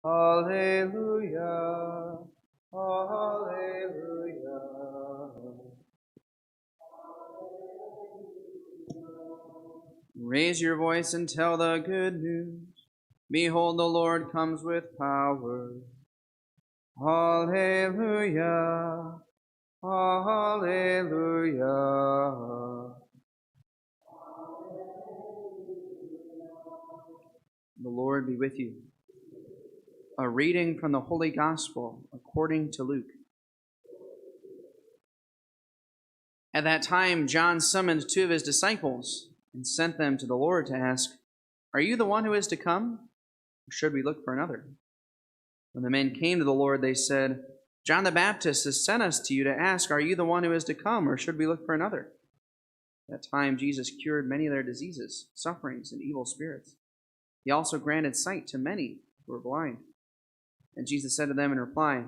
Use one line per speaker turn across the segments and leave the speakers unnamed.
Hallelujah. Hallelujah. Raise your voice and tell the good news. Behold, the Lord comes with power. Hallelujah. Hallelujah. The Lord be with you. A reading from the Holy Gospel according to Luke. At that time, John summoned 2 of his disciples and sent them to the Lord to ask, "Are you the one who is to come, or should we look for another?" When the men came to the Lord, they said, "John the Baptist has sent us to you to ask, 'Are you the one who is to come, or should we look for another?'" At that time, Jesus cured many of their diseases, sufferings, and evil spirits. He also granted sight to many who were blind. And Jesus said to them in reply,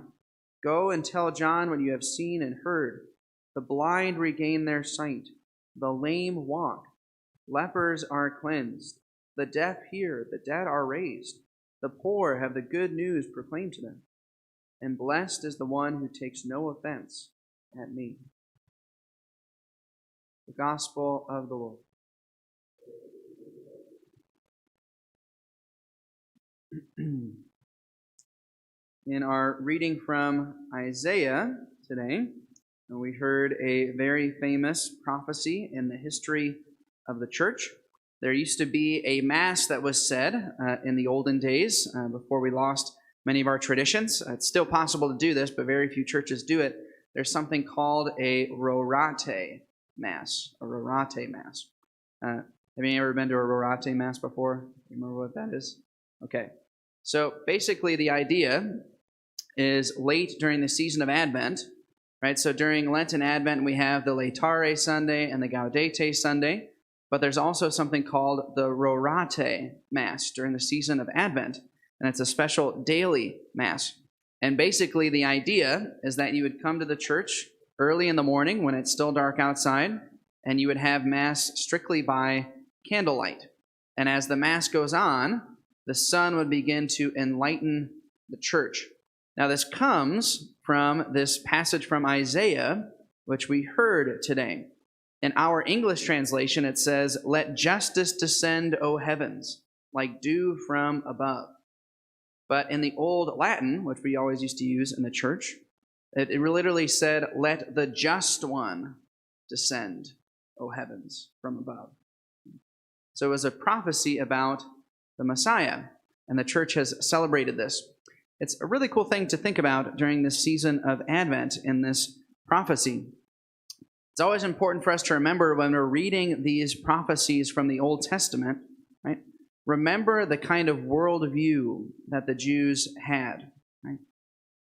"Go and tell John what you have seen and heard. The blind regain their sight, the lame walk, lepers are cleansed, the deaf hear, the dead are raised, the poor have the good news proclaimed to them. And blessed is the one who takes no offense at me." The Gospel of the Lord. In our reading from Isaiah today, we heard a very famous prophecy in the history of the church. There used to be a mass that was said in the olden days before we lost many of our traditions. It's still possible to do this, but very few churches do it. There's something called a Rorate Mass. A Rorate Mass. Have you ever been to a Rorate Mass before? You remember what that is? Okay. So basically the idea is late during the season of Advent, right? So during Lent and Advent, we have the Laetare Sunday and the Gaudete Sunday, but there's also something called the Rorate Mass during the season of Advent, and it's a special daily Mass. And basically the idea is that you would come to the church early in the morning when it's still dark outside, and you would have Mass strictly by candlelight. And as the Mass goes on, the sun would begin to enlighten the church. Now, this comes from this passage from Isaiah, which we heard today. In our English translation, it says, "Let justice descend, O heavens, like dew from above." But in the old Latin, which we always used to use in the church, it literally said, "Let the just one descend, O heavens, from above." So it was a prophecy about the Messiah, and the church has celebrated this. It's a really cool thing to think about during this season of Advent in this prophecy. It's always important for us to remember when we're reading these prophecies from the Old Testament, right? Remember the kind of worldview that the Jews had, right?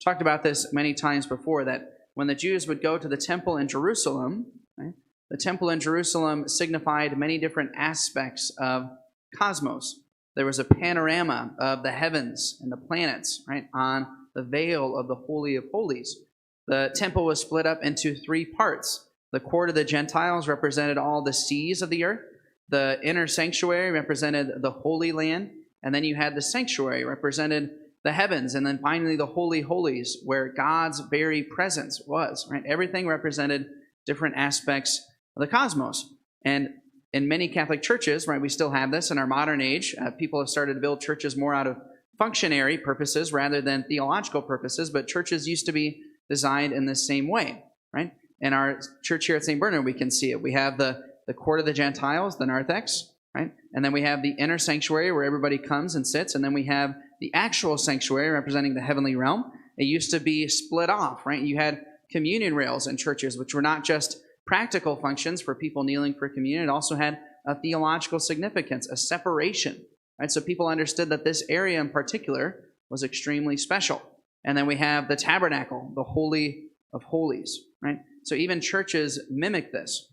Talked about this many times before, that when the Jews would go to the temple in Jerusalem, right, the temple in Jerusalem signified many different aspects of cosmos. There was a panorama of the heavens and the planets, right, on the veil of the Holy of Holies. The temple was split up into 3 parts. The court of the Gentiles represented all the seas of the earth. The inner sanctuary represented the Holy Land. And then you had the sanctuary, represented the heavens. And then finally the Holy Holies, where God's very presence was, right? Everything represented different aspects of the cosmos. And in many Catholic churches, right, we still have this in our modern age. People have started to build churches more out of functionary purposes rather than theological purposes, but churches used to be designed in the same way, right? In our church here at St. Bernard, we can see it. We have the court of the Gentiles, the narthex, right? And then we have the inner sanctuary where everybody comes and sits, and then we have the actual sanctuary representing the heavenly realm. It used to be split off, right? You had communion rails in churches, which were not just practical functions for people kneeling for communion. It also had a theological significance, a separation, right? So people understood that this area in particular was extremely special. And then we have the tabernacle, the Holy of Holies, right? So even churches mimic this.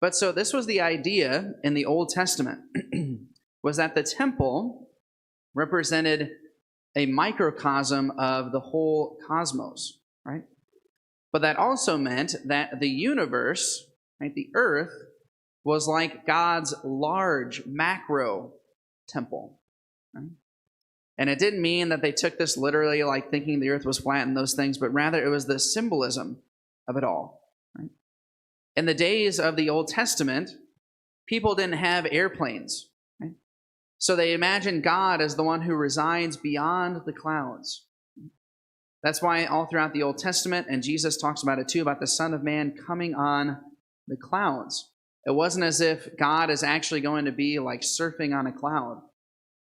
But so this was the idea in the Old Testament, was that the temple represented a microcosm of the whole cosmos, right? But that also meant that the universe, right, the earth, was like God's large macro temple, right? And it didn't mean that they took this literally, like thinking the earth was flat and those things, but rather it was the symbolism of it all. Right? In the days of the Old Testament, people didn't have airplanes. Right? So they imagined God as the one who resides beyond the clouds. That's why all throughout the Old Testament, and Jesus talks about it too, about the Son of Man coming on the clouds. It wasn't as if God is actually going to be like surfing on a cloud,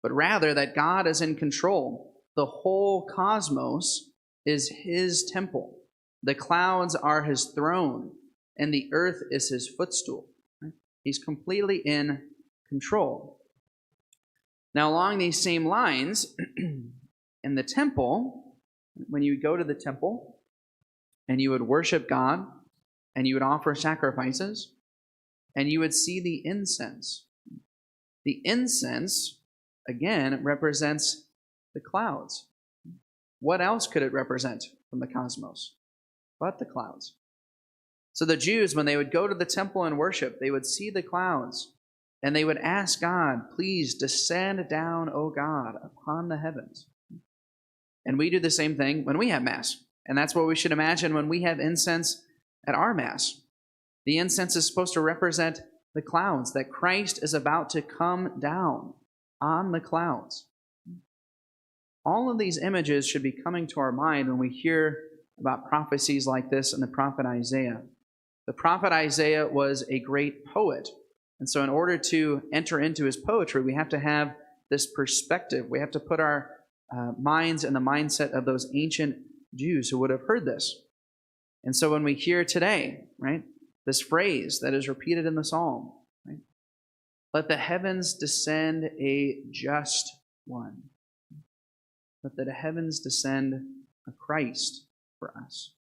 but rather that God is in control. The whole cosmos is his temple. The clouds are his throne, and the earth is his footstool. Right? He's completely in control. Now, along these same lines, in the temple, when you would go to the temple and you would worship God and you would offer sacrifices and you would see the incense. The incense, again, represents the clouds. What else could it represent from the cosmos but the clouds? So the Jews, when they would go to the temple and worship, they would see the clouds and they would ask God, please descend down, O God, upon the heavens. And we do the same thing when we have Mass. And that's what we should imagine when we have incense at our Mass. The incense is supposed to represent the clouds, that Christ is about to come down on the clouds. All of these images should be coming to our mind when we hear about prophecies like this in the prophet Isaiah. The prophet Isaiah was a great poet. And so in order to enter into his poetry, we have to have this perspective. We have to put our minds in the mindset of those ancient Jews who would have heard this. And so when we hear today, right, this phrase that is repeated in the psalm, right, let the heavens descend a just one. Let the heavens descend a Christ for us.